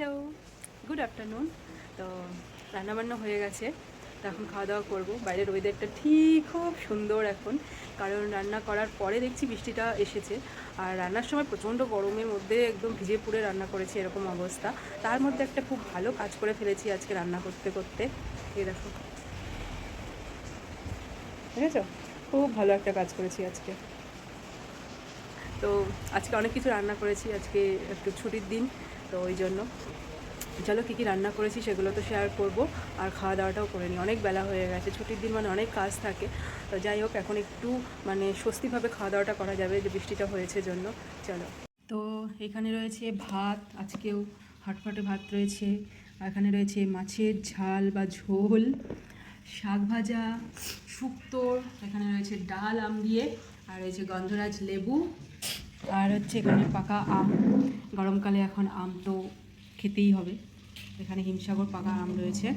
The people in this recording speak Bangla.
Hello, good afternoon. তো রান্নাবান্না হয়ে গেছে, তো এখন খাওয়া দাওয়া করবো। বাইরের ওয়েদারটা ঠিক খুব সুন্দর এখন, কারণ রান্না করার পরে দেখছি বৃষ্টিটা এসেছে। আর রান্নার সময় প্রচণ্ড গরমের মধ্যে একদম ভিজে পুড়ে রান্না করেছি, এরকম অবস্থা। তার মধ্যে একটা খুব ভালো কাজ করে ফেলেছি আজকে রান্না করতে করতে। এই দেখো, ঠিক আছে, খুব ভালো একটা কাজ করেছি আজকে। তো আজকে অনেক কিছু রান্না করেছি, আজকে একটু ছুটির দিন, তো ওই জন্য চলো কী কী রান্না করেছি সেগুলো তো শেয়ার করব। আর খাওয়া দাওয়াটাও করে নিই, অনেক বেলা হয়ে গেছে, ছুটির দিন মানে অনেক কাজ থাকে। তো যাই হোক, এখন একটু মানে স্বস্তিভাবে খাওয়া দাওয়াটা করা যাবে, যে বৃষ্টিটা হয়েছে জন্য। চলো। তো এখানে রয়েছে ভাত, আজকেও হটপটে ভাত রয়েছে। আর এখানে রয়েছে মাছের ঝাল বা ঝোল, শাক ভাজা, শুক্তো, এখানে রয়েছে ডাল আম দিয়ে, আর রয়েছে গন্ধরাজ লেবু, আর হচ্ছে এখানে পাকা আম। গরমকালে এখন আম তো খেতেই হবে। এখানে হিমসাগর পাকা আম রয়েছে।